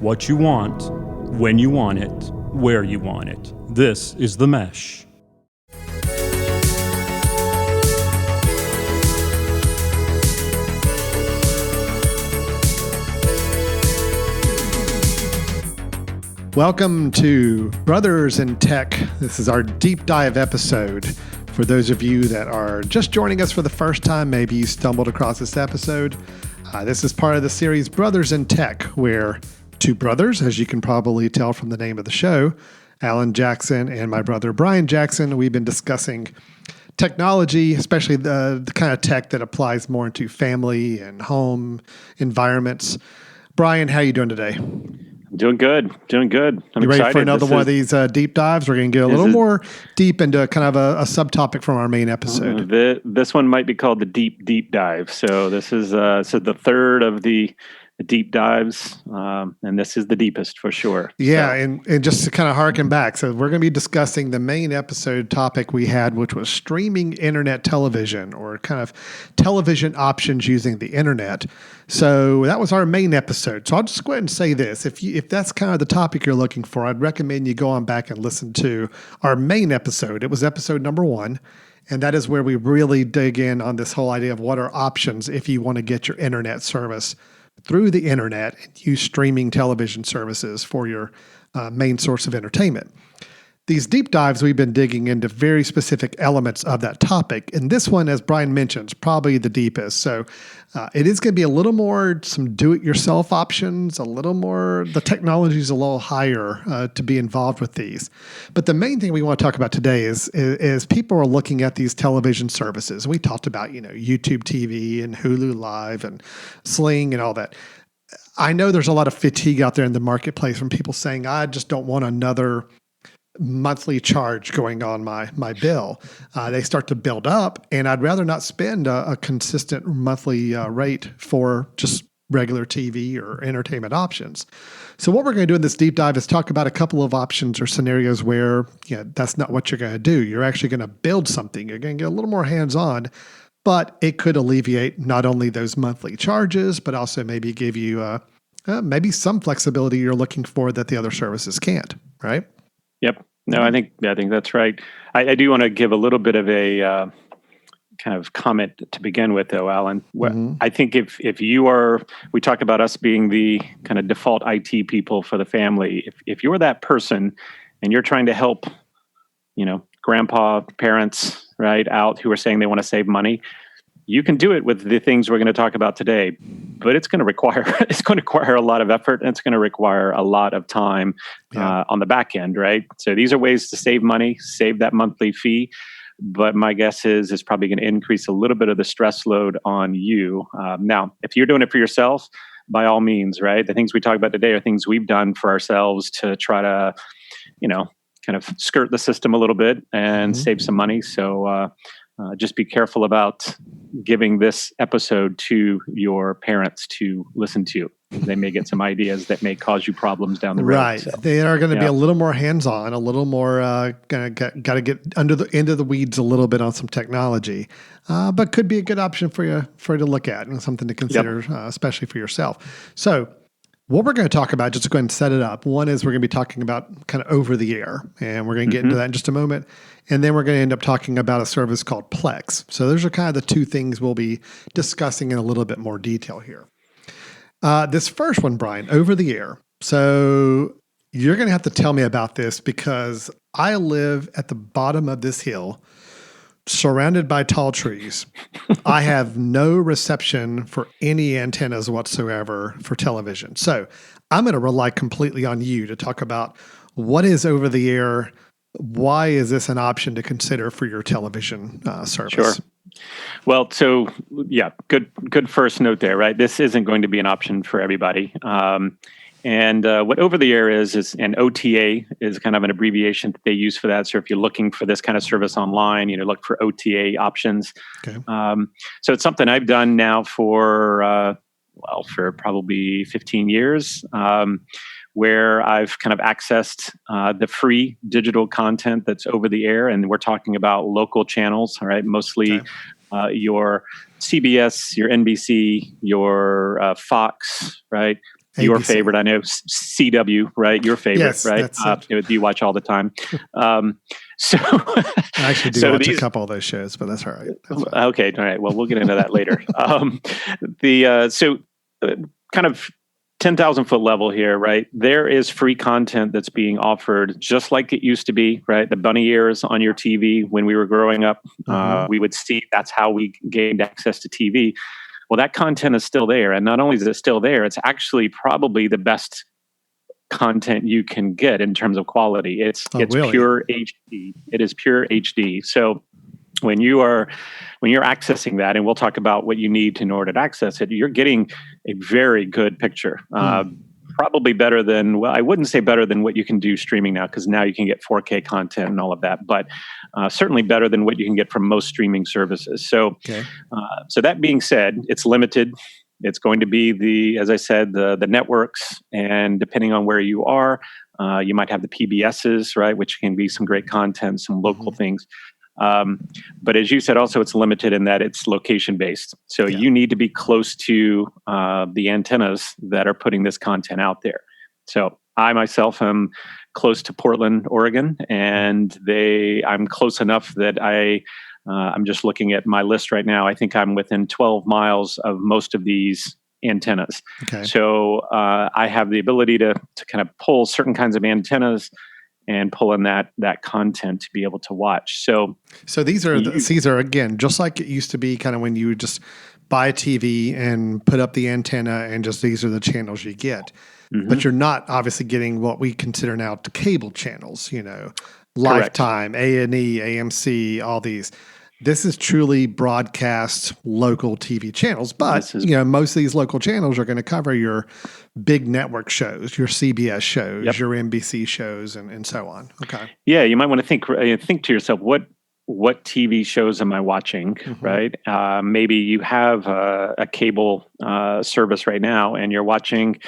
What you want, when you want it, where you want it. This is The Mesh. Welcome to Brothers in Tech. This is our deep dive episode. For those of you that are just joining us for the first time, maybe you stumbled across this episode. This is part of the series Brothers in Tech, where two brothers, as you can probably tell from the name of the show, Alan Jackson and my brother Brian Jackson, we've been discussing technology, especially the kind of tech that applies more into family and home environments. Brian, how are you doing today? Doing good. I'm you ready excited for another one of these deep dives? We're going to get a little more deep into kind of a subtopic from our main episode. This one might be called the deep dive. So this is the third of the deep dives, and this is the deepest for sure. Yeah, so. And just to kind of harken back, so we're going to be discussing the main episode topic we had, which was streaming internet television, or kind of television options using the internet. So that was our main episode. So I'll just go ahead and say this. If that's kind of the topic you're looking for, I'd recommend you go on back and listen to our main episode. It was episode number 1. And that is where we really dig in on this whole idea of what are options if you want to get your internet service through the internet and use streaming television services for your main source of entertainment. These deep dives, we've been digging into very specific elements of that topic. And this one, as Brian mentions, probably the deepest. So it is going to be a little more some do-it-yourself options, a little more, the technology is a little higher to be involved with these. But the main thing we want to talk about today is people are looking at these television services. We talked about, YouTube TV and Hulu Live and Sling and all that. I know there's a lot of fatigue out there in the marketplace from people saying, I just don't want another monthly charge going on my bill. They start to build up, and I'd rather not spend a consistent monthly rate for just regular TV or entertainment options. So what we're going to do in this deep dive is talk about a couple of options or scenarios where that's not what you're going to do. You're actually going to build something. You're going to get a little more hands-on, but it could alleviate not only those monthly charges, but also maybe give you maybe some flexibility you're looking for that the other services can't, right? Yep. No, I think that's right. I do want to give a little bit of a kind of comment to begin with, though, Alan. Mm-hmm. I think if you are, we talk about us being the kind of default IT people for the family. If you're that person and you're trying to help, grandpa, parents, right, out who are saying they want to save money, you can do it with the things we're going to talk about today, but it's going to require a lot of effort, and it's going to require a lot of time on the back end, right? So these are ways to save money, save that monthly fee. But my guess is it's probably going to increase a little bit of the stress load on you. Now, if you're doing it for yourself, by all means, right? The things we talk about today are things we've done for ourselves to try to, kind of skirt the system a little bit and save some money. So just be careful about giving this episode to your parents to listen to. They may get some ideas that may cause you problems down the road. Right. So, they are going to be a little more hands-on, a little more got to get into the weeds a little bit on some technology, but could be a good option for you to look at and something to consider, especially for yourself. So what we're going to talk about, just to go ahead and set it up. One is we're going to be talking about kind of over the air, and we're going to get into that in just a moment. And then we're going to end up talking about a service called PLEX. So those are kind of the two things we'll be discussing in a little bit more detail here. This first one, Brian, over the air. So you're going to have to tell me about this because I live at the bottom of this hill, surrounded by tall trees. I have no reception for any antennas whatsoever for television. So I'm going to rely completely on you to talk about what is over the air. Why is this an option to consider for your television service? Sure. Well, so good first note there, right? This isn't going to be an option for everybody. And what over the air is an OTA is kind of an abbreviation that they use for that. So if you're looking for this kind of service online, look for OTA options. Okay. So it's something I've done now for probably 15 years, where I've kind of accessed the free digital content that's over the air. And we're talking about local channels, all right? Mostly your CBS, your NBC, your Fox, right? your ABC. favorite, I know, CW, right? Your favorite, Yes, right? that's it. You watch all the time. So I actually do so watch these, a couple of those shows, but that's all right. That's fine. okay, all right. Well, we'll get into that later. Kind of 10,000 foot level here, right? There is free content that's being offered just like it used to be, right? The bunny ears on your TV when we were growing up, we would see that's how we gained access to TV. Well, that content is still there. And not only is it still there, it's actually probably the best content you can get in terms of quality. It's really? pure HD. It is pure HD. So when you're accessing that, and we'll talk about what you need in order to access it, you're getting a very good picture. Probably better than, well, I wouldn't say better than what you can do streaming now, because now you can get 4K content and all of that, but certainly better than what you can get from most streaming services. So, so that being said, it's limited. It's going to be as I said, the networks, and depending on where you are, you might have the PBSs, right, which can be some great content, some local things. But as you said, also it's limited in that it's location based. So you need to be close to the antennas that are putting this content out there. So I myself am close to Portland, Oregon, and I'm close enough that I'm just looking at my list right now. I think I'm within 12 miles of most of these antennas. Okay. So I have the ability to kind of pull certain kinds of antennas and pull in that content to be able to watch. So these are again, just like it used to be, kind of when you just buy a TV and put up the antenna and just these are the channels you get. But you're not obviously getting what we consider now cable channels, Lifetime, A&E, AMC, all these. This is truly broadcast local TV channels, but most of these local channels are going to cover your big network shows, your CBS shows, your NBC shows, and so on. Okay. Yeah, you might want to think to yourself, what TV shows am I watching, right? Maybe you have a cable service right now, and you're watching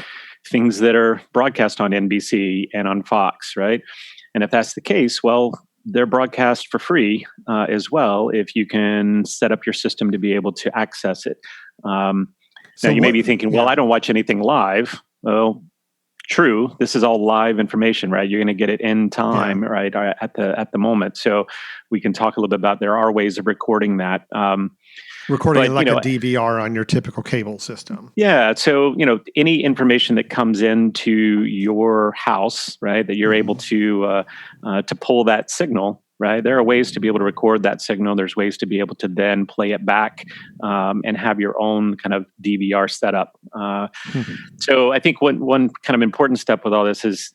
things that are broadcast on NBC and on Fox, right? And if that's the case, well, they're broadcast for free as well if you can set up your system to be able to access it. Now, you may be thinking, well, I don't watch anything live. Well, true. This is all live information, right? You're going to get it in time, right, at the moment. So we can talk a little bit about, there are ways of recording that. Recording a DVR on your typical cable system. Yeah. So, any information that comes into your house, right, that you're able to pull that signal, right? There are ways to be able to record that signal. There's ways to be able to then play it back and have your own kind of DVR setup. So I think one kind of important step with all this is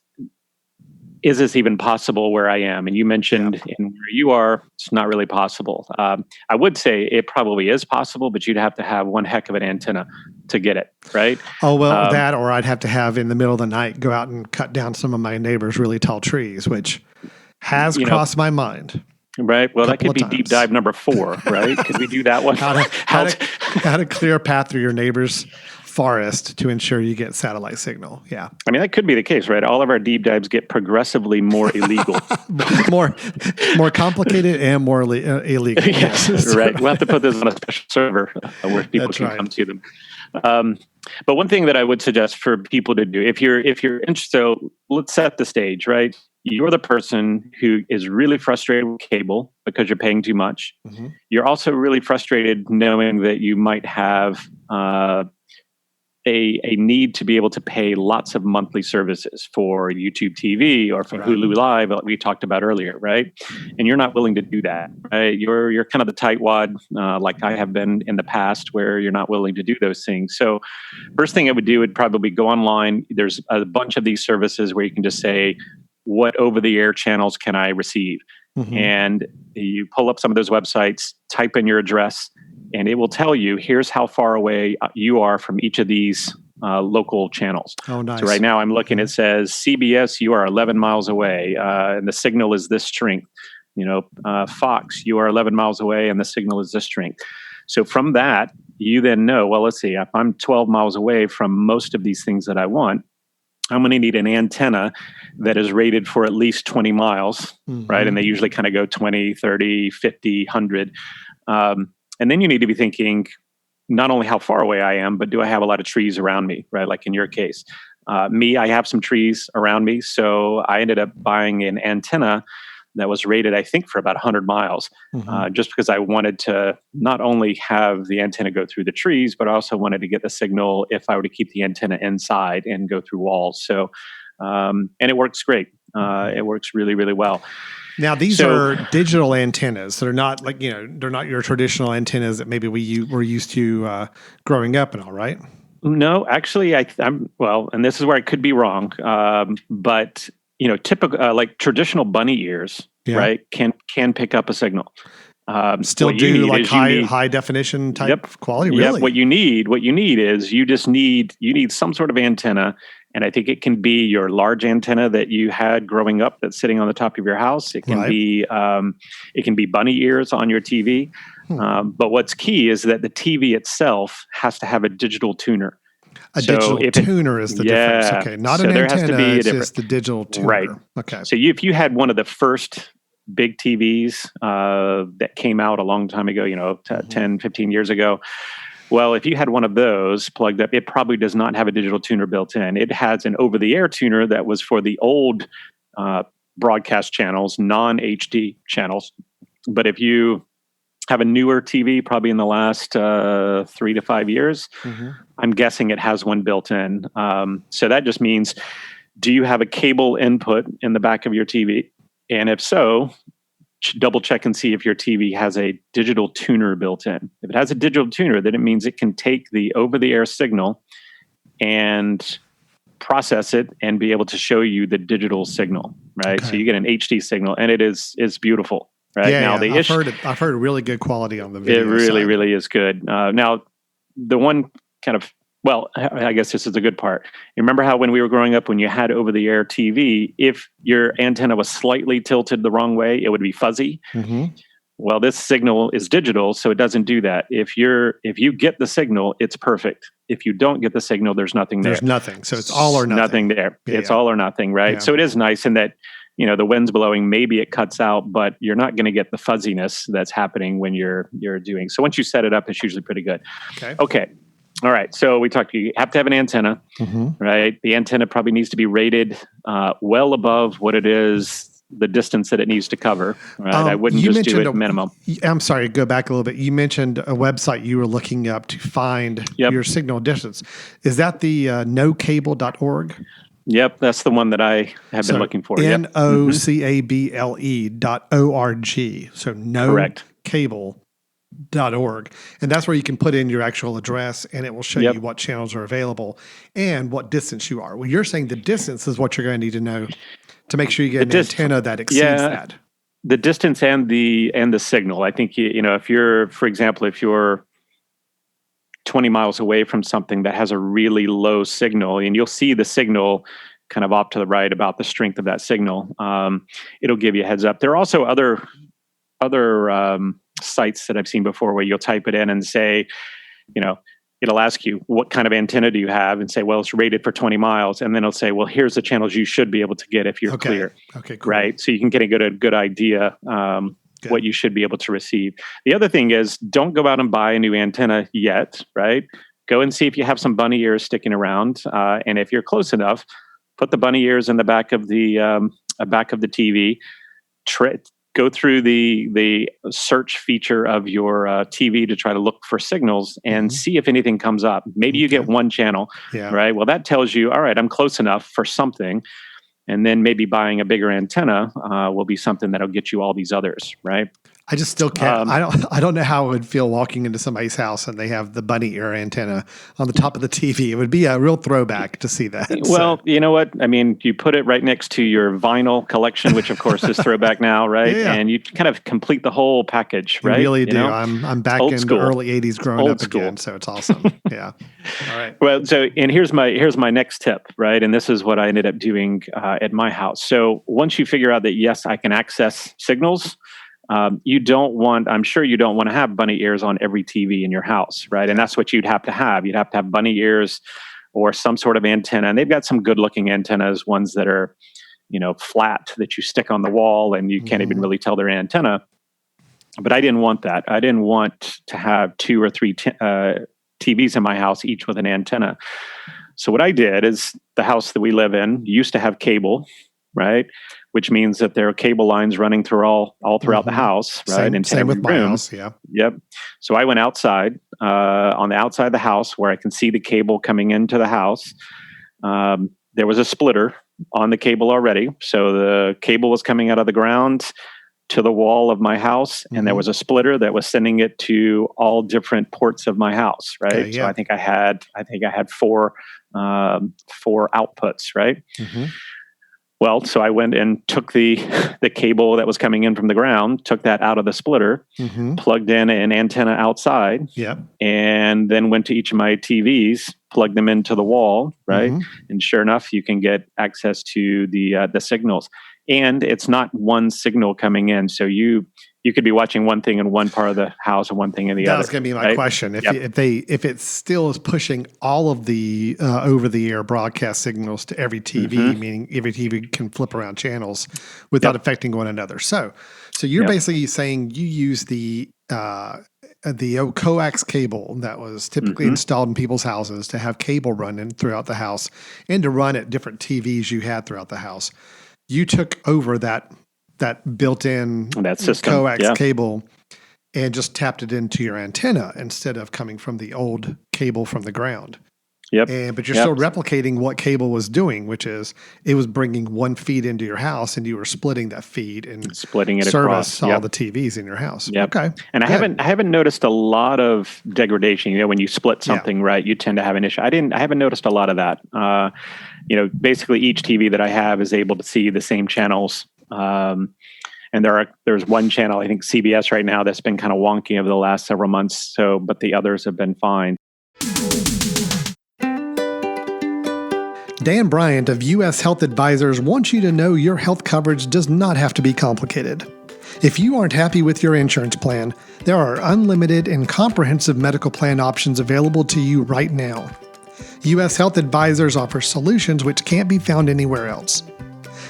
this even possible where I am? And you mentioned in where you are, it's not really possible. I would say it probably is possible, but you'd have to have one heck of an antenna to get it, right? Oh, well, that, or I'd have to have in the middle of the night, go out and cut down some of my neighbors' really tall trees, which has crossed my mind. Right. Well, that could be deep dive number 4, right? Could we do that one? how to clear a path through your neighbor's forest to ensure you get satellite signal. Yeah. I mean, that could be the case, right? All of our deep dives get progressively more illegal. more complicated and more illegal. Yes, right. We'll have to put this on a special server where people can come to them. But one thing that I would suggest for people to do, if you're interested, so let's set the stage, right? You're the person who is really frustrated with cable because you're paying too much. You're also really frustrated knowing that you might have a need to be able to pay lots of monthly services for YouTube TV or for Hulu Live, like we talked about earlier, right? And you're not willing to do that, right? You're kind of the tightwad, like I have been in the past, where you're not willing to do those things. So first thing I would do would probably go online. There's a bunch of these services where you can just say, what over-the-air channels can I receive? And you pull up some of those websites, type in your address, and it will tell you, here's how far away you are from each of these local channels. Oh, nice. So right now I'm looking, it says, CBS, you are 11 miles away, and the signal is this strength. Fox, you are 11 miles away, and the signal is this strength. So from that, you then know, well, let's see, if I'm 12 miles away from most of these things that I want, I'm going to need an antenna that is rated for at least 20 miles, right? And they usually kind of go 20, 30, 50, 100. And then you need to be thinking, not only how far away I am, but do I have a lot of trees around me, right? Like in your case. I have some trees around me. So I ended up buying an antenna that was rated, I think, for about 100 miles, just because I wanted to not only have the antenna go through the trees, but I also wanted to get the signal if I were to keep the antenna inside and go through walls. So, and it works great. It works really, really well. Now, these are digital antennas. They're not like, they're not your traditional antennas that maybe were used to growing up and all, right? No, actually, I'm well, and this is where I could be wrong. But typical like traditional bunny ears, right, can pick up a signal. Still do like high definition type quality. Really? Yep. What you need is you need some sort of antenna. And I think it can be your large antenna that you had growing up that's sitting on the top of your house. It can be bunny ears on your TV. But what's key is that the TV itself has to have a digital tuner. Digital tuner is the difference. Okay, not an antenna. Has to be it's just the digital tuner. Right. Okay. So if you had one of the first big TVs that came out a long time ago, 10, 15 years ago. Well, if you had one of those plugged up, it probably does not have a digital tuner built in. It has an over-the-air tuner that was for the old broadcast channels, non-HD channels. But if you have a newer TV, probably in the last 3 to 5 years, I'm guessing it has one built in. So that just means, do you have a cable input in the back of your TV? And if so, double check and see if your TV has a digital tuner built in. If it has a digital tuner, then it means it can take the over-the-air signal and process it and be able to show you the digital signal, right? Okay. So you get an HD signal, and it's beautiful, right? Yeah, I've heard really good quality on the video. It really, really is good. Now, the one kind of, well, I guess this is a good part. You remember how when we were growing up, when you had over-the-air TV, if your antenna was slightly tilted the wrong way, it would be fuzzy. Well, this signal is digital, so it doesn't do that. If you get the signal, it's perfect. If you don't get the signal, there's nothing there. There's nothing. So it's all or nothing. Nothing there. Yeah, it's all or nothing, right? Yeah. So it is nice in that, the wind's blowing, maybe it cuts out, but you're not going to get the fuzziness that's happening when you're doing. So once you set it up, it's usually pretty good. Okay. All right. So we talked, you have to have an antenna, right? The antenna probably needs to be rated well above what it is, the distance that it needs to cover, right? I wouldn't just do it minimum. I'm sorry, go back a little bit. You mentioned a website you were looking up to find your signal distance. Is that the nocable.org? Yep, that's the one that I have been looking for. nocable.org. So nocable.org. And that's where you can put in your actual address, and it will show you what channels are available and what distance you are. Well, you're saying the distance is what you're going to need to know to make sure you get an antenna that exceeds that. The distance and the signal. I think if you're, for example, if you're 20 miles away from something that has a really low signal, and you'll see the signal kind of off to the right about the strength of that signal, it'll give you a heads up. There are also other sites that I've seen before where you'll type it in and say, it'll ask you, what kind of antenna do you have? And say, well, it's rated for 20 miles. And then it'll say, well, here's the channels you should be able to get if you're clear. Okay, cool. Right? So you can get a good idea what you should be able to receive. The other thing is, don't go out and buy a new antenna yet, right? Go and see if you have some bunny ears sticking around. And if you're close enough, put the bunny ears in the back of the TV. Go through the search feature of your TV to try to look for signals and see if anything comes up. Maybe you get one channel, right? Well, that tells you, all right, I'm close enough for something. And then maybe buying a bigger antenna will be something that'll get you all these others, right? I just still can't. I don't know how it would feel walking into somebody's house and they have the bunny ear antenna on the top of the TV. It would be a real throwback to see that. Well, you know what? I mean, you put it right next to your vinyl collection, which of course is throwback now, right? And you kind of complete the whole package, right? You really do. I'm back in the early 80s growing up again, so it's awesome. Yeah. All right. Well, and here's my next tip, right? And this is what I ended up doing at my house. So once you figure out that, yes, I can access signals, I'm sure you don't want to have bunny ears on every TV in your house, right? And that's what you'd have to have. You'd have to have bunny ears or some sort of antenna. And they've got some good looking antennas, ones that are, flat that you stick on the wall and you can't even really tell they're an antenna. But I didn't want that. I didn't want to have 2 or 3 TVs in my house, each with an antenna. So what I did is the house that we live in used to have cable, right? Which means that there are cable lines running through all throughout the house, right? Same with my house, yeah. Yep. So I went outside, on the outside of the house where I can see the cable coming into the house. There was a splitter on the cable already. So the cable was coming out of the ground to the wall of my house, and there was a splitter that was sending it to all different ports of my house, right? Okay, yeah. So I think I had four outputs, right? Well, so I went and took the cable that was coming in from the ground, took that out of the splitter, plugged in an antenna outside, and then went to each of my TVs, plugged them into the wall, right? And sure enough, you can get access to the signals. And it's not one signal coming in, so you could be watching one thing in one part of the house and one thing in the other. That was going to be my question. If it still is pushing all of the over-the-air broadcast signals to every TV, meaning every TV can flip around channels without affecting one another. So you're basically saying you use the old coax cable that was typically installed in people's houses to have cable running throughout the house and to run at different TVs you had throughout the house. You took over that built-in system, coax cable and just tapped it into your antenna instead of coming from the old cable from the ground. But you're still replicating what cable was doing, which is it was bringing one feed into your house, and you were splitting that feed and splitting it service across all the TVs in your house. Okay, and I haven't noticed a lot of degradation. You know, when you split something right, you tend to have an issue. I haven't noticed a lot of that. Basically each TV that I have is able to see the same channels. And there's one channel, I think CBS right now, that's been kind of wonky over the last several months. But the others have been fine. Dan Bryant of U.S. Health Advisors wants you to know your health coverage does not have to be complicated. If you aren't happy with your insurance plan, there are unlimited and comprehensive medical plan options available to you right now. U.S. Health Advisors offers solutions which can't be found anywhere else.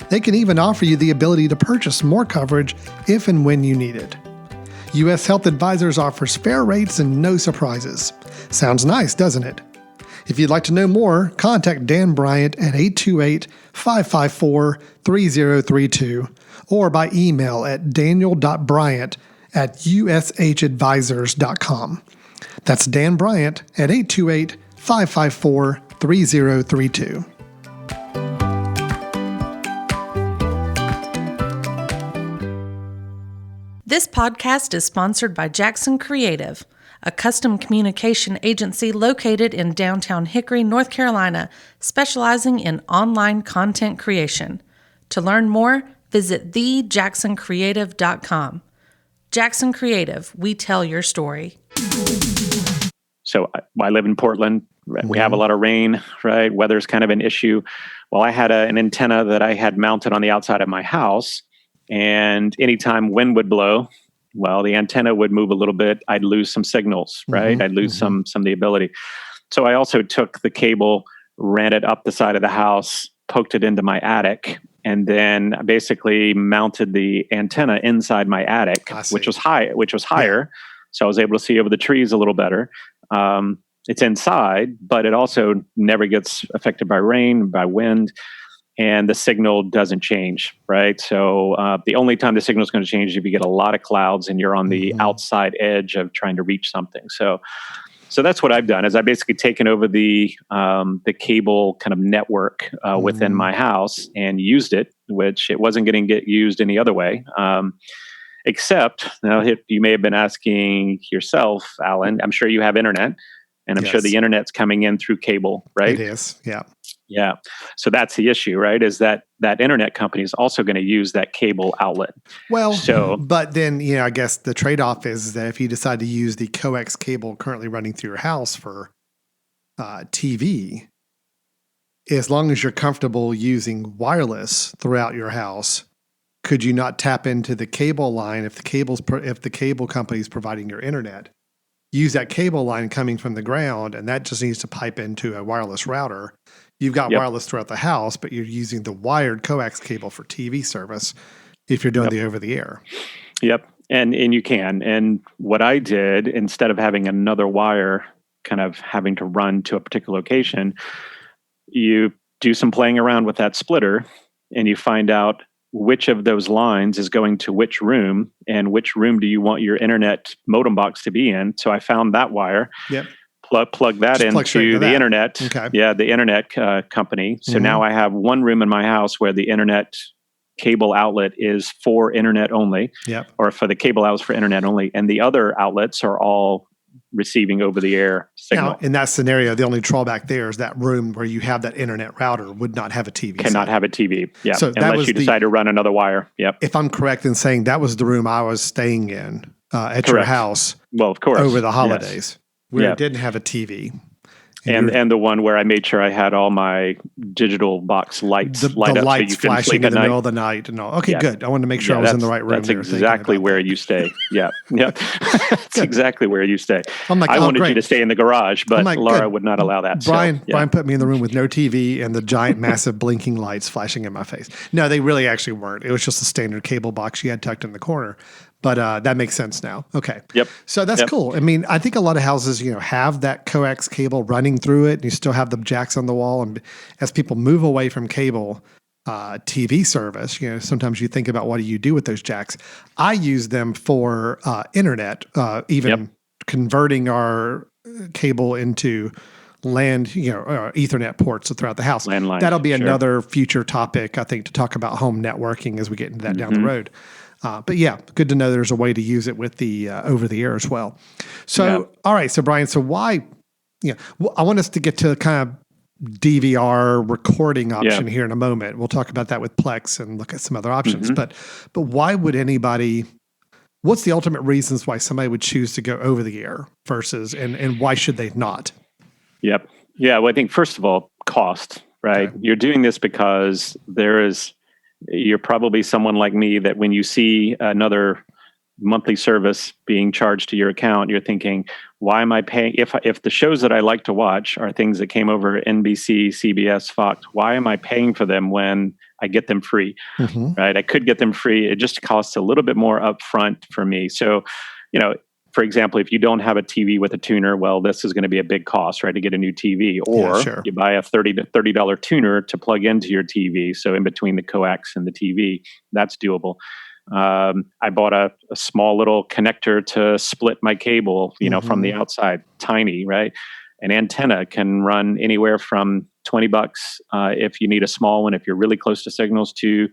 They can even offer you the ability to purchase more coverage if and when you need it. U.S. Health Advisors offers fair rates and no surprises. Sounds nice, doesn't it? If you'd like to know more, contact Dan Bryant at 828-554-3032 or by email at daniel.bryant@ushadvisors.com. That's Dan Bryant at 828-554-3032. This podcast is sponsored by Jackson Creative, a custom communication agency located in downtown Hickory, North Carolina, specializing in online content creation. To learn more, visit thejacksoncreative.com. Jackson Creative, we tell your story. So I live in Portland. We have a lot of rain, right? Weather's kind of an issue. Well, I had an antenna that I had mounted on the outside of my house. And anytime wind would blow, well, the antenna would move a little bit. I'd lose some signals, right? I'd lose some of the ability. So I also took the cable, ran it up the side of the house, poked it into my attic, and then basically mounted the antenna inside my attic, which was higher. Yeah. So I was able to see over the trees a little better. It's inside, but it also never gets affected by rain, by wind. And the signal doesn't change, right? So the only time the signal is going to change is if you get a lot of clouds and you're on the outside edge of trying to reach something. So that's what I've done. Is I've basically taken over the cable kind of network within my house and used it, which it wasn't going to get used any other way. Except now, you may have been asking yourself, Alan. I'm sure you have internet, and I'm sure the internet's coming in through cable, right? It is, yeah. Yeah. So that's the issue, right? Is that internet company is also going to use that cable outlet. Well, but then, I guess the trade-off is that if you decide to use the coax cable currently running through your house for TV, as long as you're comfortable using wireless throughout your house, could you not tap into the cable line if the cable company is providing your internet? Use that cable line coming from the ground, and that just needs to pipe into a wireless router. You've got wireless throughout the house, but you're using the wired coax cable for TV service if you're doing the over-the-air. Yep, and you can. And what I did, instead of having another wire kind of having to run to a particular location, you do some playing around with that splitter and you find out which of those lines is going to which room and which room do you want your internet modem box to be in. So I found that wire. Yep. Plug that into the internet. Okay. Yeah, the internet company. So now I have one room in my house where the internet cable outlet is for internet only. Yep. Or for the cable outlets for internet only. And the other outlets are all receiving over the air signal. Now, in that scenario, the only drawback there is that room where you have that internet router would not have a TV. Cannot have a TV. Yeah. So unless you decide to run another wire. Yep. If I'm correct in saying that was the room I was staying in at your house. Well, of course. Over the holidays. Yes. Where it didn't have a TV. And the one where I made sure I had all my digital box lights light up lights so you can flashing sleep in at the night. middle of the night and all. Okay, good. I wanted to make sure I was in the right room. That's exactly where you stay. Yeah. That's exactly where you stay. I'm like, I wanted you to stay in the garage, but Laura would not allow that. Brian put me in the room with no TV and the giant, massive blinking lights flashing in my face. No, they really actually weren't. It was just a standard cable box you had tucked in the corner. But that makes sense now. Okay. Yep. So that's cool. I mean, I think a lot of houses, have that coax cable running through it, and you still have the jacks on the wall. And as people move away from cable TV service, sometimes you think about what do you do with those jacks. I use them for internet, even converting our cable into land, Ethernet ports throughout the house. Landlines, that'll be another future topic, I think, to talk about home networking as we get into that down the road. But yeah, good to know there's a way to use it with the over the air as well. So, all right. So Brian, why, I want us to get to kind of DVR recording option here in a moment. We'll talk about that with PLEX and look at some other options. But why would anybody, what's the ultimate reasons why somebody would choose to go over the air versus, and why should they not? Yep. Yeah. Well, I think first of all, cost, right? Okay. You're doing this because you're probably someone like me that when you see another monthly service being charged to your account, you're thinking, why am I paying? If the shows that I like to watch are things that came over NBC, CBS, Fox, why am I paying for them when I get them free? Right? I could get them free. It just costs a little bit more upfront for me. So, for example, if you don't have a TV with a tuner, well, this is going to be a big cost, right, to get a new TV. Or you buy a $30 tuner to plug into your TV. So in between the coax and the TV, that's doable. I bought a small little connector to split my cable, from the outside, tiny, right? An antenna can run anywhere from $20 if you need a small one, if you're really close to signals, to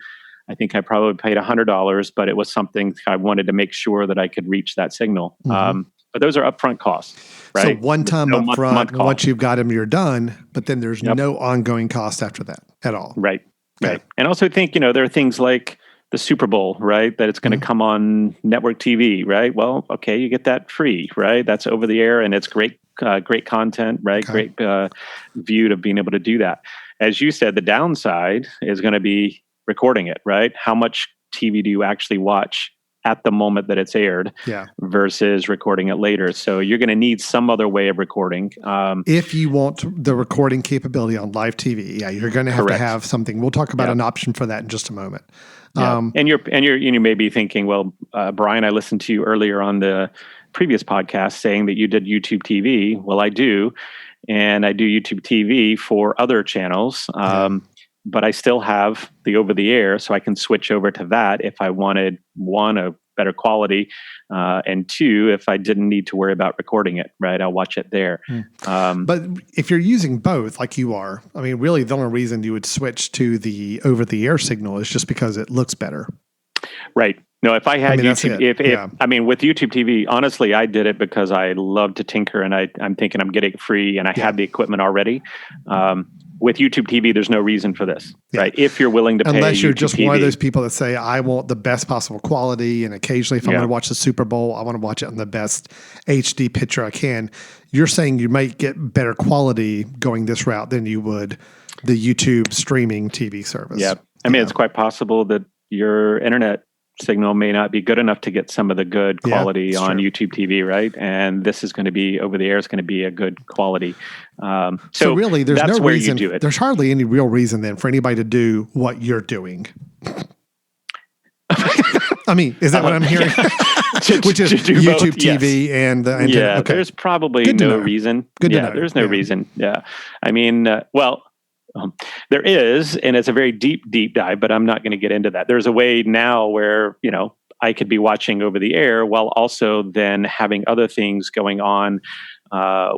I think I probably paid $100, but it was something I wanted to make sure that I could reach that signal. But those are upfront costs, right? So one time upfront, once you've got them, you're done, but then there's no ongoing cost after that at all. Right. And also think, there are things like the Super Bowl, right? That it's going to come on network TV, right? Well, okay, you get that free, right? That's over the air and it's great content, right? Okay. Great view of being able to do that. As you said, the downside is going to be recording it, right? How much TV do you actually watch at the moment that it's aired versus recording it later? So you're going to need some other way of recording. If you want the recording capability on live TV, you're going to have something. We'll talk about an option for that in just a moment. And you may be thinking, well, Brian, I listened to you earlier on the previous podcast saying that you did YouTube TV. Well, I do. And I do YouTube TV for other channels. But I still have the over the air, so I can switch over to that if I wanted, one, a better quality, and two, if I didn't need to worry about recording it, right? I'll watch it there. But if you're using both like you are, I mean, really the only reason you would switch to the over the air signal is just because it looks better. Right. No, if I had YouTube, with YouTube TV, honestly, I did it because I love to tinker and I'm thinking I'm getting it free and I had the equipment already. With YouTube TV, there's no reason for this, right? If you're willing to pay, unless you're YouTube just TV. One of those people that say, I want the best possible quality, and occasionally if I'm going to watch the Super Bowl, I want to watch it on the best HD picture I can. You're saying you might get better quality going this route than you would the YouTube streaming TV service. Yeah. I mean, it's quite possible that your internet signal may not be good enough to get some of the good quality on YouTube TV, right? And this is going to be over the air. It's going to be a good quality. So really, there's that's no where reason. You do it. There's hardly any real reason then for anybody to do what you're doing. I mean, is that what I'm hearing? Which is to do YouTube both, yes. TV and the antenna. Yeah, Okay. there's probably Good to no know. reason. Good to yeah, know. there's no Yeah. reason. Yeah. I mean, there is, and it's a very deep dive, but I'm not going to get into that. There's a way now where, I could be watching over the air while also then having other things going on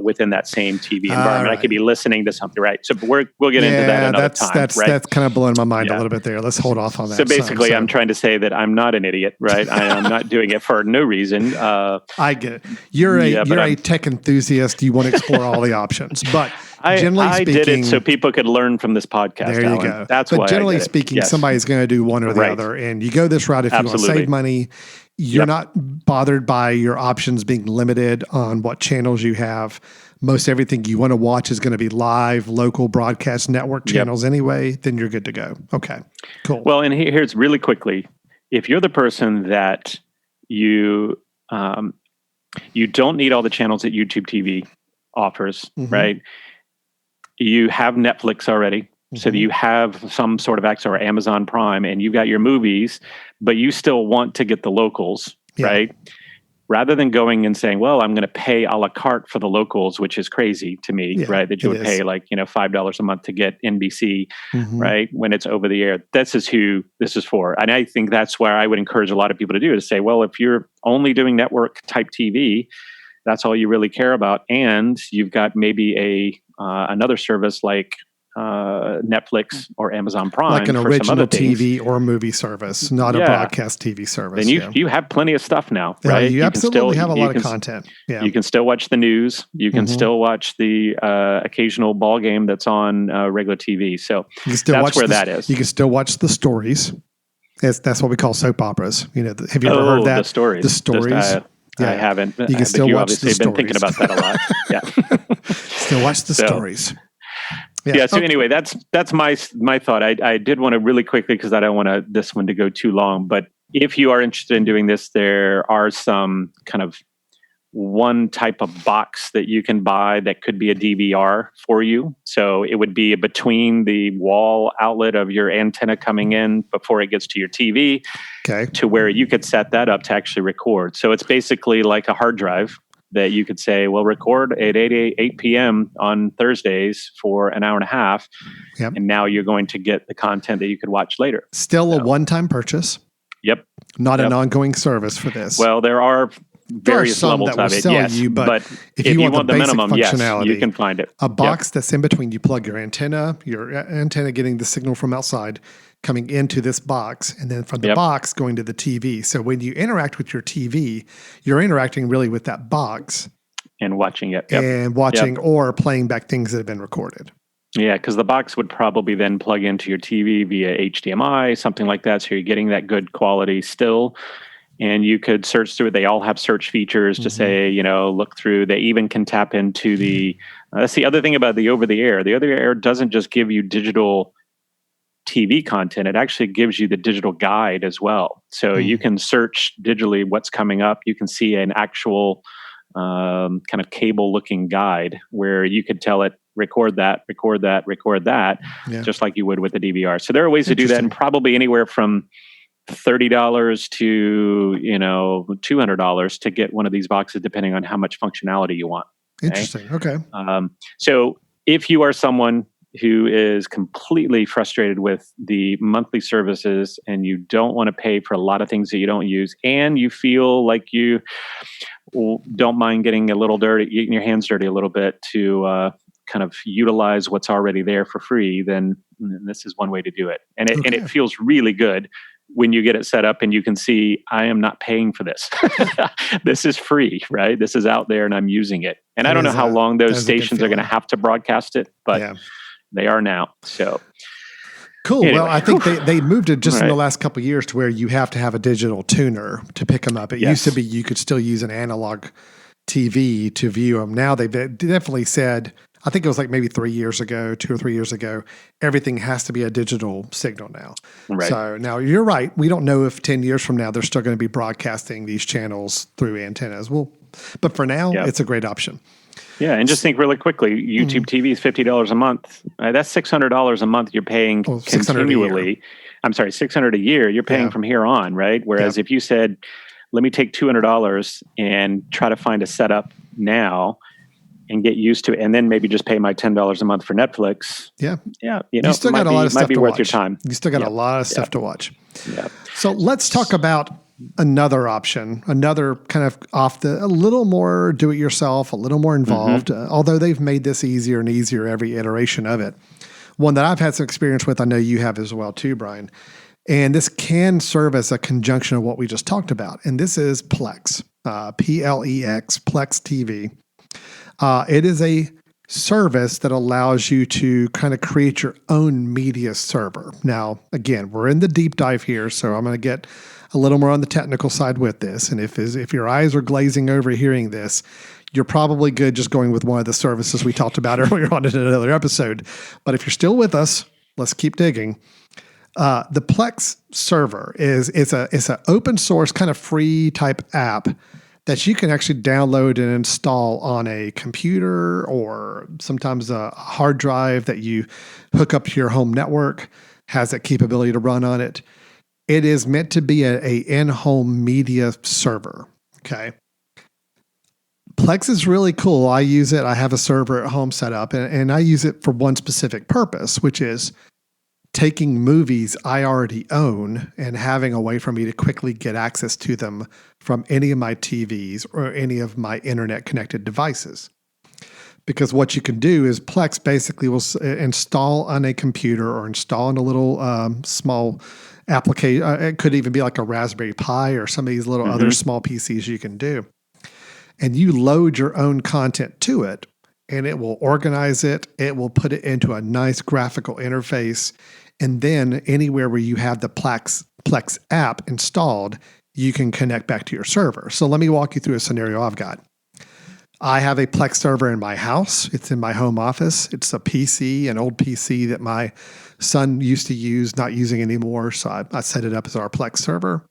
within that same TV environment. Right. I could be listening to something, right? So we'll get into that another time, right? That's kind of blowing my mind a little bit there. Let's hold off on that. So basically, I'm trying to say that I'm not an idiot, right? I'm not doing it for no reason. I get it. You're a tech enthusiast. You want to explore all the options, but generally speaking, I did it so people could learn from this podcast. There you Alan. go. That's but why. Generally speaking, yes. somebody's going to do one or the Right. other, and you go this route if you want to save money. You're not bothered by your options being limited on what channels you have. Most everything you want to watch is going to be live, local broadcast network channels anyway. Then you're good to go. Okay, cool. Well, and here's really quickly: if you're the person that you don't need all the channels that YouTube TV offers, right? You have Netflix already. So that you have some sort of access, or Amazon Prime, and you've got your movies, but you still want to get the locals, right? Rather than going and saying, well, I'm going to pay a la carte for the locals, which is crazy to me, right? That you would pay like, $5 a month to get NBC, right? When it's over the air. This is who this is for. And I think that's where I would encourage a lot of people to do, is say, well, if you're only doing network type TV, that's all you really care about. And you've got maybe another service like Netflix or Amazon Prime, like an for original some other things. TV or movie service, not a broadcast TV service. Then you have plenty of stuff now, right? You absolutely have a lot of content. Yeah. You can still watch the news. You can still watch the occasional ball game that's on regular TV. So that's where that is. You can still watch the stories. That's what we call soap operas. Have you ever heard that? The stories. The stories. I haven't. You can still watch the stories. Been thinking about that a lot. Yeah. Still watch the stories. So anyway, that's my thought. I did want to really quickly, because I don't want this one to go too long, but if you are interested in doing this, there are some kind of one type of box that you can buy that could be a DVR for you. So it would be between the wall outlet of your antenna coming in before it gets to your TV, to where you could set that up to actually record. So it's basically like a hard drive that you could say, well, record at 8 p.m. on Thursdays for an hour and a half. And now you're going to get the content that you could watch later. Still a one-time purchase. Not an ongoing service for this. Well, there are various levels of it. Yes, but if you want the minimum, functionality, you can find it. A box that's in between. You plug your antenna getting the signal from outside, coming into this box, and then from the box going to the TV. So when you interact with your TV, you're interacting really with that box. And watching it. And watching or playing back things that have been recorded. Yeah, because the box would probably then plug into your TV via HDMI, something like that. So you're getting that good quality still. And you could search through it. They all have search features to say, look through. They even can tap into that's the other thing about the over-the-air. The over-the-air doesn't just give you digital TV content. It actually gives you the digital guide as well. So you can search digitally what's coming up. You can see an actual kind of cable-looking guide where you could tell it, record that, just like you would with a DVR. So there are ways to do that, and probably anywhere from $30 to $200 to get one of these boxes, depending on how much functionality you want. Interesting. Okay. So if you are someone who is completely frustrated with the monthly services and you don't want to pay for a lot of things that you don't use, and you feel like you don't mind getting a little dirty, getting your hands dirty a little bit to kind of utilize what's already there for free, then this is one way to do it. And it feels really good when you get it set up and you can see, I am not paying for this. This is free, right? This is out there and I'm using it. And I don't know how long those stations are going to have to broadcast it, but they are now. So cool. Anyway. Well, I think they moved it just in the last couple of years to where you have to have a digital tuner to pick them up. It used to be you could still use an analog TV to view them. Now they've definitely said, I think it was like maybe 2 or 3 years ago, everything has to be a digital signal now. Right. So now you're right. We don't know if 10 years from now they're still going to be broadcasting these channels through antennas. But for now, it's a great option. Yeah, and just think really quickly, YouTube TV is $50 a month. That's $600 a month you're paying continually. I'm sorry, $600 a year, you're paying from here on, right? Whereas if you said, let me take $200 and try to find a setup now and get used to it, and then maybe just pay my $10 a month for Netflix. Yeah. You still got a lot of stuff to worth watch. Your time. You still got a lot of stuff to watch. Yeah. So let's talk about another option, another kind of a little more do-it-yourself, a little more involved, although they've made this easier and easier every iteration of it. One that I've had some experience with, I know you have as well too, Brian. And this can serve as a conjunction of what we just talked about. And this is PLEX, PLEX, PLEX TV. It is a service that allows you to kind of create your own media server. Now, again, we're in the deep dive here, so I'm going to get a little more on the technical side with this. And if your eyes are glazing over hearing this, you're probably good just going with one of the services we talked about earlier on in another episode. But if you're still with us, let's keep digging. The PLEX server is an open source kind of free type app that you can actually download and install on a computer or sometimes a hard drive that you hook up to your home network, has that capability to run on it. It is meant to be a in-home media server, okay? PLEX is really cool. I use it. I have a server at home set up, and I use it for one specific purpose, which is taking movies I already own and having a way for me to quickly get access to them from any of my TVs or any of my internet-connected devices. Because what you can do is PLEX basically will install on a computer or install on a little small application. It could even be like a Raspberry Pi or some of these little other small PCs you can do. And you load your own content to it, and it will organize it. It will put it into a nice graphical interface. And then anywhere where you have the PLEX app installed, you can connect back to your server. So let me walk you through a scenario I've got. I have a PLEX server in my house. It's in my home office. It's a PC, an old PC that my son used to use, not using anymore. So I set it up as our PLEX server.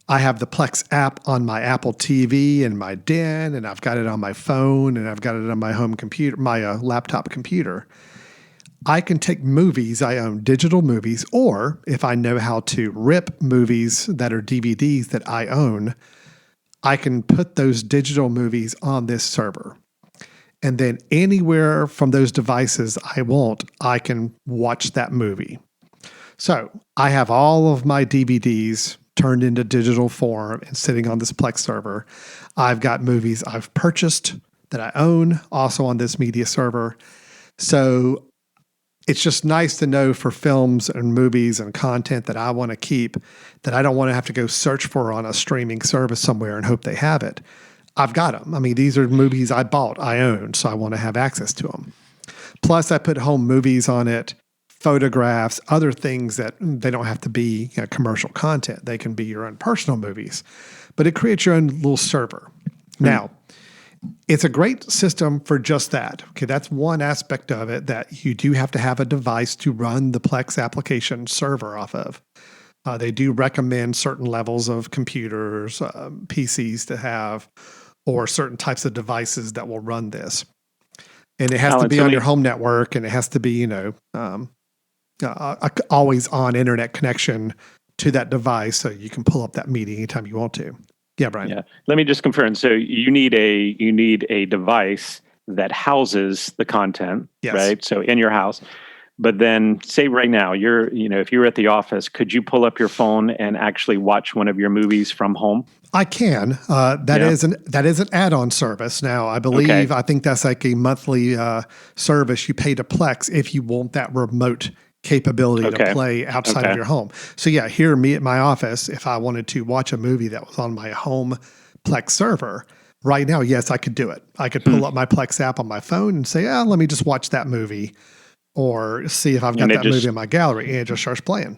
I have the PLEX app on my Apple TV and my den, and I've got it on my phone, and I've got it on my home computer, my laptop computer. I can take movies I own, digital movies, or if I know how to rip movies that are DVDs that I own, I can put those digital movies on this server. And then anywhere from those devices I can watch that movie. So I have all of my DVDs turned into digital form and sitting on this PLEX server. I've got movies I've purchased that I own also on this media server. So it's just nice to know for films and movies and content that I want to keep, that I don't want to have to go search for on a streaming service somewhere and hope they have it. I've got them. I mean, these are movies I bought, I own, so I want to have access to them. Plus, I put home movies on it, photographs, other things that they don't have to be commercial content. They can be your own personal movies, but it creates your own little server. Now, it's a great system for just that. Okay, that's one aspect of it, that you do have to have a device to run the PLEX application server off of. They do recommend certain levels of computers, PCs to have, or certain types of devices that will run this. And it has to be on your home network, and it has to be, always on internet connection to that device, so you can pull up that media anytime you want to. Yeah, Brian. Yeah. Let me just confirm. So you need a device that houses the content, right? So in your house. But then say right now, if you're at the office, could you pull up your phone and actually watch one of your movies from home? I can. That is an add-on service. Now, I believe, I think that's like a monthly service you pay to PLEX if you want that remote capability to play outside of your home. So yeah, here, me at my office, if I wanted to watch a movie that was on my home PLEX server, right now, yes, I could do it. I could pull up my PLEX app on my phone and say, let me just watch that movie, or see if I've got that movie in my gallery, and it just starts playing.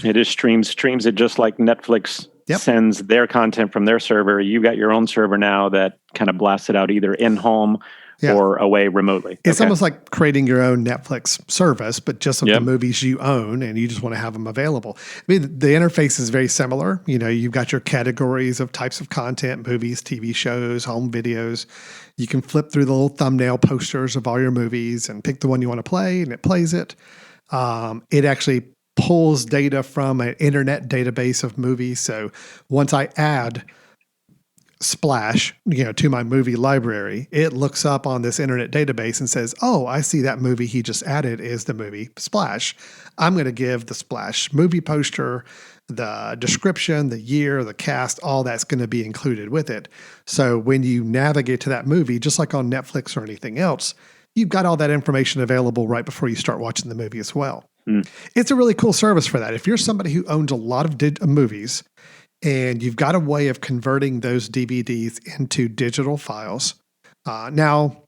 It just streams it just like Netflix sends their content from their server. You got your own server now that kind of blasts it out either in-home or away remotely. It's almost like creating your own Netflix service, but just of the movies you own, and you just want to have them available. I mean, the interface is very similar. You've got your categories of types of content, movies, TV shows, home videos. You can flip through the little thumbnail posters of all your movies and pick the one you want to play, and it plays it. It actually pulls data from an internet database of movies. So once I add Splash, to my movie library, it looks up on this internet database and says, oh, I see that movie he just added is the movie Splash. I'm going to give the Splash movie poster, the description, the year, the cast, all that's going to be included with it. So when you navigate to that movie, just like on Netflix or anything else, you've got all that information available right before you start watching the movie as well. It's a really cool service for that. If you're somebody who owns a lot of movies, and you've got a way of converting those DVDs into digital files. Now,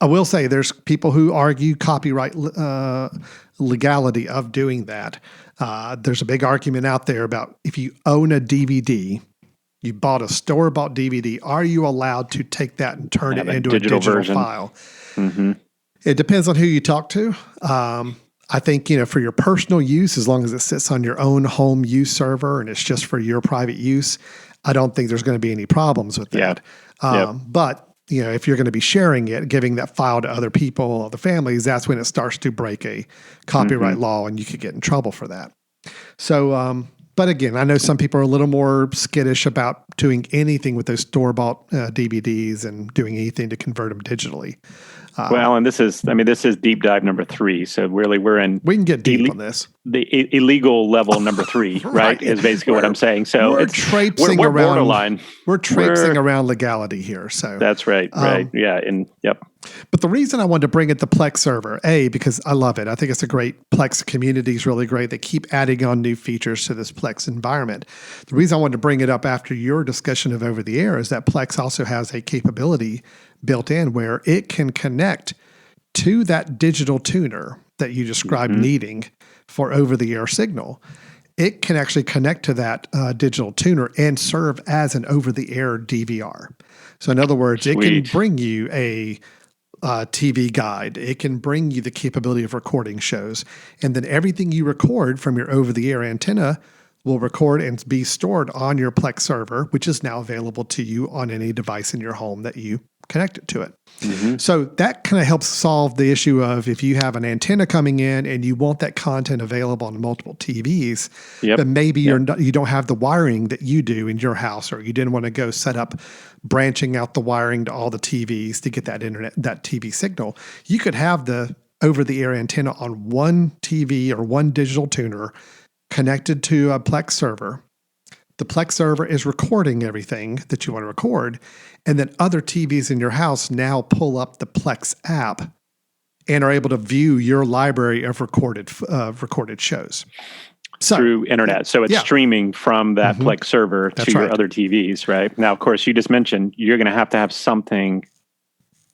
I will say there's people who argue copyright legality of doing that. There's a big argument out there about if you own a DVD, you bought a store-bought DVD, are you allowed to take that and turn it into a digital version. file? Mm-hmm. It depends on who you talk to. I think, for your personal use, as long as it sits on your own home use server and it's just for your private use, I don't think there's going to be any problems with that. But, if you're going to be sharing it, giving that file to other people, other families, that's when it starts to break a copyright law and you could get in trouble for that. So, but again, I know some people are a little more skittish about doing anything with those store-bought DVDs and doing anything to convert them digitally. Well, and this is deep dive number 3. So really, we can get deep on this. The illegal level number 3, right? Is basically what I'm saying. So we're traipsing we're around borderline. We're traipsing around legality here. So that's right. Right. Yeah. And yep. But the reason I wanted to bring it the PLEX server, because I love it. I think it's a great PLEX community is really great. They keep adding on new features to this PLEX environment. The reason I wanted to bring it up after your discussion of over the air is that PLEX also has a capability built in where it can connect to that digital tuner that you described needing for over-the-air signal. It can actually connect to that digital tuner and serve as an over-the-air DVR. So in other words, it can bring you a TV guide. It can bring you the capability of recording shows. And then everything you record from your over-the-air antenna will record and be stored on your PLEX server, which is now available to you on any device in your home that you connect it to it. So that kind of helps solve the issue of if you have an antenna coming in and you want that content available on multiple TVs, but maybe you don't have the wiring that you do in your house, or you didn't want to go set up branching out the wiring to all the TVs to get that TV signal. You could have the over-the-air antenna on one TV or one digital tuner connected to a PLEX server. The PLEX server is recording everything that you want to record, and then other TVs in your house now pull up the PLEX app and are able to view your library of recorded shows. Through internet. So it's streaming from that PLEX server to your other TVs, right? Now, of course, you just mentioned you're going to have something.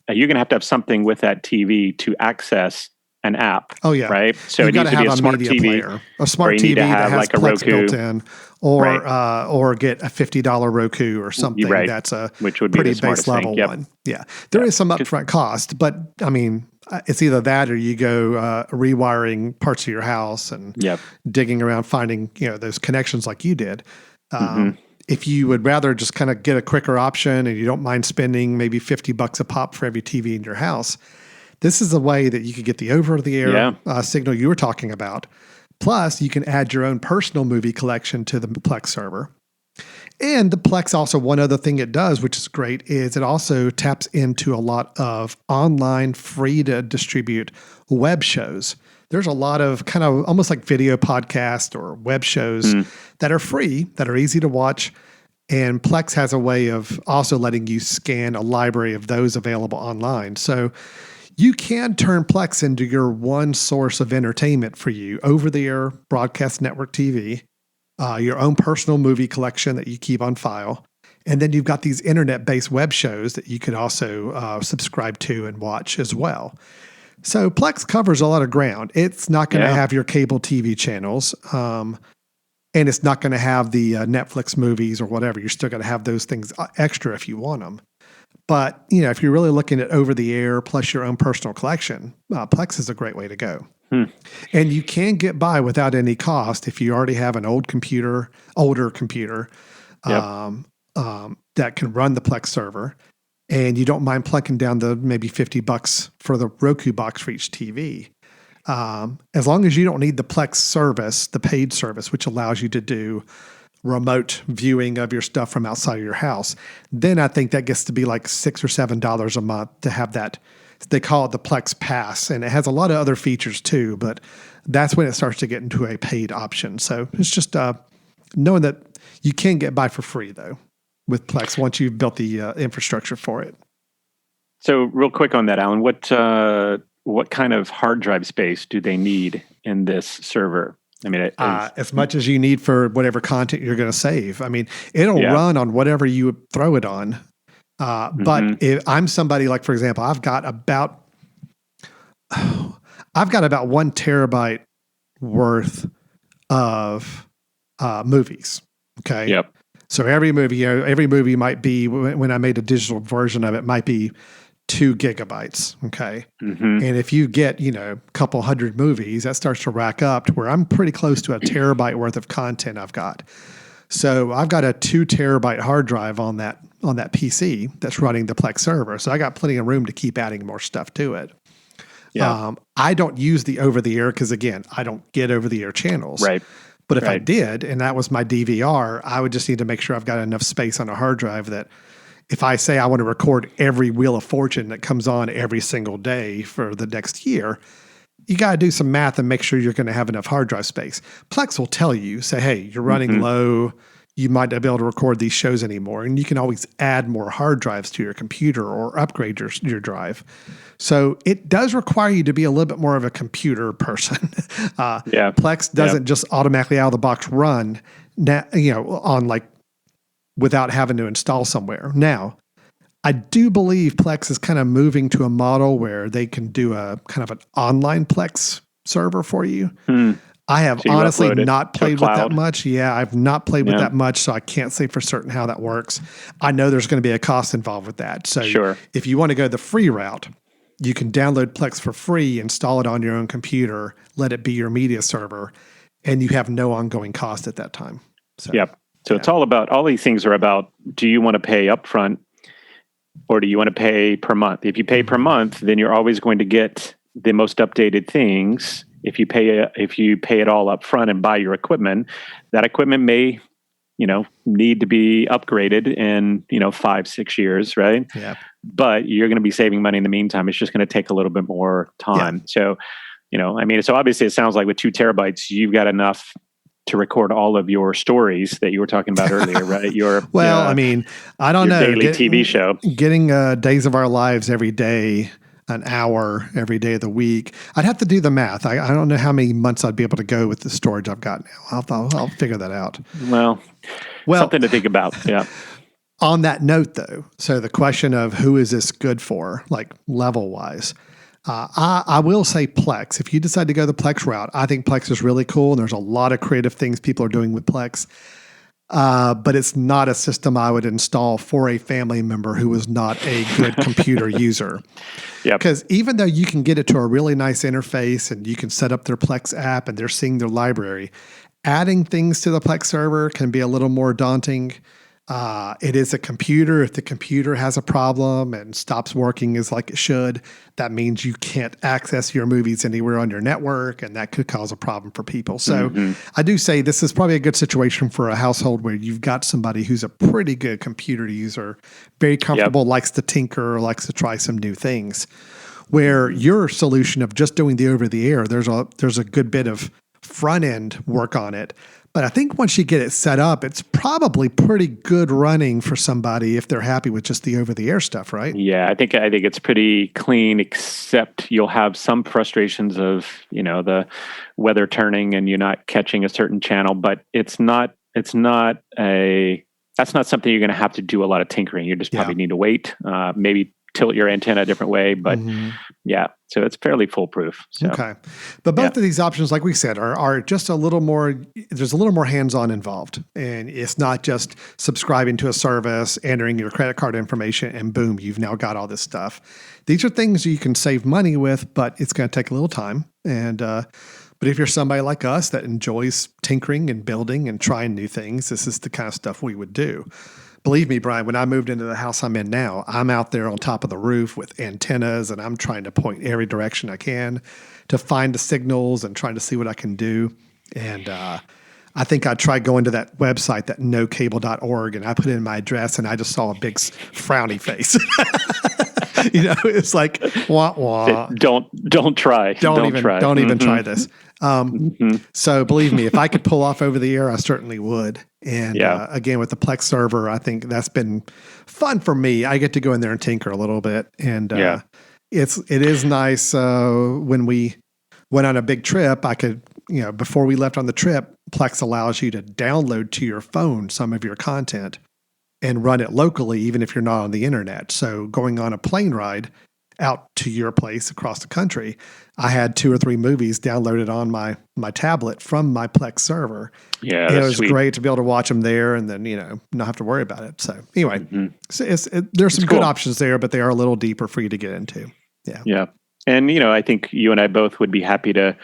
You're going to have something with that TV to access an app. Oh yeah, right. So it needs to be a smart TV player, a smart TV that has like a PLEX built in, or get a $50 Roku or something that's a which would pretty be base level one. Yeah, there is some upfront cost, but I mean, it's either that or you go rewiring parts of your house and digging around finding those connections like you did. If you would rather just kind of get a quicker option and you don't mind spending maybe $50 a pop for every TV in your house, this is a way that you could get the over-the-air signal you were talking about. Plus, you can add your own personal movie collection to the PLEX server. And the PLEX also, one other thing it does, which is great, is it also taps into a lot of online free-to-distribute web shows. There's a lot of kind of almost like video podcasts or web shows that are free, that are easy to watch. And PLEX has a way of also letting you scan a library of those available online. So you can turn PLEX into your one source of entertainment for you, over-the-air broadcast network TV, your own personal movie collection that you keep on file, and then you've got these internet-based web shows that you could also subscribe to and watch as well. So PLEX covers a lot of ground. It's not going to have your cable TV channels, and it's not going to have the Netflix movies or whatever. You're still going to have those things extra if you want them. But, if you're really looking at over the air plus your own personal collection, PLEX is a great way to go. And you can get by without any cost if you already have an older computer that can run the PLEX server, and you don't mind plunking down the maybe $50 for the Roku box for each TV. As long as you don't need the Plex service, the paid service, which allows you to do remote viewing of your stuff from outside of your house, then I think that gets to be like $6 or $7 a month to have that. They call it the Plex Pass, and it has a lot of other features too, but that's when it starts to get into a paid option. So it's just knowing that you can get by for free though with Plex once you've built the infrastructure for it. So real quick on that, Alan, what kind of hard drive space do they need in this server? I mean, as much as you need for whatever content you're going to save. I mean, it'll run on whatever you throw it on. But if I'm somebody like, for example, I've got about 1 terabyte worth of movies. Okay. Yep. So every movie might be, when I made a digital version of it, might be 2 gigabytes. Okay. And if you get, a couple hundred movies, that starts to rack up to where I'm pretty close to a terabyte worth of content I've got. So I've got a 2 terabyte hard drive on that PC that's running the Plex server. So I got plenty of room to keep adding more stuff to it. Yeah. I don't use the over-the-air because, again, I don't get over-the-air channels. Right. But if I did, and that was my DVR, I would just need to make sure I've got enough space on a hard drive that if I say I want to record every Wheel of Fortune that comes on every single day for the next year, you got to do some math and make sure you're going to have enough hard drive space. Plex will tell you, say, hey, you're running low. You might not be able to record these shows anymore. And you can always add more hard drives to your computer or upgrade your drive. So it does require you to be a little bit more of a computer person. Plex doesn't just automatically out of the box run, on like without having to install somewhere. Now, I do believe Plex is kind of moving to a model where they can do a kind of an online Plex server for you. I have honestly not played with that much. Yeah, I've not played with that much, so I can't say for certain how that works. I know there's going to be a cost involved with that. So if you want to go the free route, you can download Plex for free, install it on your own computer, let it be your media server, and you have no ongoing cost at that time. So, So it's all these things are about, do you want to pay upfront or do you want to pay per month? If you pay per month, then you're always going to get the most updated things. If you pay it all up front and buy your equipment, that equipment may, need to be upgraded in, 5-6 years, right? Yeah. But you're going to be saving money in the meantime. It's just going to take a little bit more time. Yeah. So, so obviously it sounds like with 2 terabytes, you've got enough to record all of your stories that you were talking about earlier, right? I don't know. Daily TV show. Getting Days of Our Lives every day, an hour every day of the week. I'd have to do the math. I don't know how many months I'd be able to go with the storage I've got now. I'll figure that out. Well, something to think about. Yeah. On that note, though, so the question of who is this good for, like level wise, I will say Plex. If you decide to go the Plex route, I think Plex is really cool. And there's a lot of creative things people are doing with Plex. But it's not a system I would install for a family member who is not a good computer user. Because even though you can get it to a really nice interface and you can set up their Plex app and they're seeing their library, adding things to the Plex server can be a little more daunting. It is a computer. If the computer has a problem and stops working as like it should, that means you can't access your movies anywhere on your network, and that could cause a problem for people. So I do say this is probably a good situation for a household where you've got somebody who's a pretty good computer user, very comfortable, likes to tinker, likes to try some new things. Where your solution of just doing the over-the-air, there's a good bit of front-end work on it. But I think once you get it set up, it's probably pretty good running for somebody if they're happy with just the over-the-air stuff, right? Yeah, I think it's pretty clean, except you'll have some frustrations of, the weather turning and you're not catching a certain channel, but that's not something you're going to have to do a lot of tinkering. You just probably need to wait, maybe tilt your antenna a different way, but so it's fairly foolproof. So. Okay. But both of these options, like we said, are just a little more, there's a little more hands-on involved. And it's not just subscribing to a service, entering your credit card information, and boom, you've now got all this stuff. These are things you can save money with, but it's going to take a little time. And, but if you're somebody like us that enjoys tinkering and building and trying new things, this is the kind of stuff we would do. believe me, Brian, when I moved into the house I'm in now, I'm out there on top of the roof with antennas and I'm trying to point every direction I can to find the signals and trying to see what I can do. And I think I tried going to that website, that nocable.org, and I put in my address and I just saw a big frowny face. It's like, wah, wah. Don't try. Don't even try this. So believe me, if I could pull off over the air, I certainly would. And again, with the PLEX server, I think that's been fun for me. I get to go in there and tinker a little bit. And it is nice when we went on a big trip, I could, before we left on the trip, PLEX allows you to download to your phone some of your content and run it locally, even if you're not on the internet. So going on a plane ride out to your place across the country, I had 2 or 3 movies downloaded on my tablet from my PLEX server. Yeah, and it was sweet. Great to be able to watch them there and then, not have to worry about it. So anyway, there's some good options there, but they are a little deeper for you to get into. Yeah. Yeah. And, I think you and I both would be happy to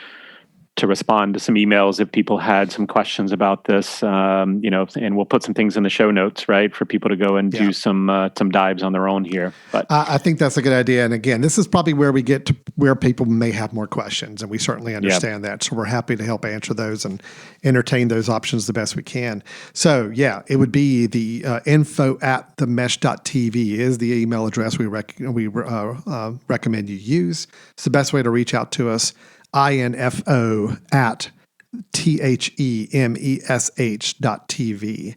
respond to some emails if people had some questions about this, and we'll put some things in the show notes, right, for people to go and do some dives on their own here. But I think that's a good idea. And again, this is probably where we get to where people may have more questions, and we certainly understand that. So we're happy to help answer those and entertain those options the best we can. So it would be the info@themesh.tv is the email address we recommend you use. It's the best way to reach out to us. info@themesh.tv.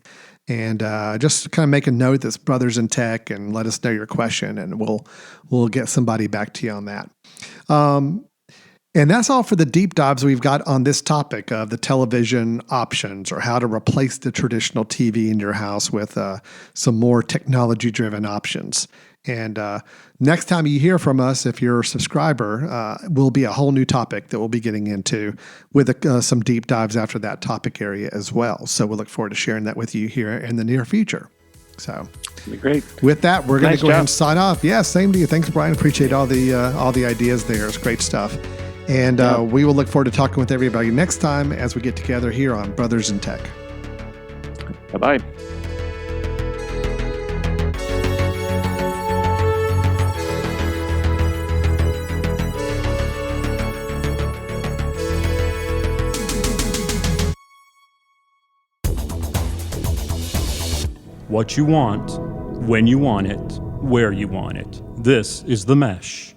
And just kind of make a note that's Brothers in Tech and let us know your question, and we'll get somebody back to you on that. And that's all for the deep dives we've got on this topic of the television options, or how to replace the traditional TV in your house with some more technology-driven options. And next time you hear from us, if you're a subscriber, will be a whole new topic that we'll be getting into with some deep dives after that topic area as well. So we'll look forward to sharing that with you here in the near future. So that'd be great. With that, we're going to go ahead and sign off. Yeah, same to you. Thanks, Brian. Appreciate all the ideas there. It's great stuff. And we will look forward to talking with everybody next time as we get together here on Brothers in Tech. Bye-bye. What you want, when you want it, where you want it. This is The Mesh.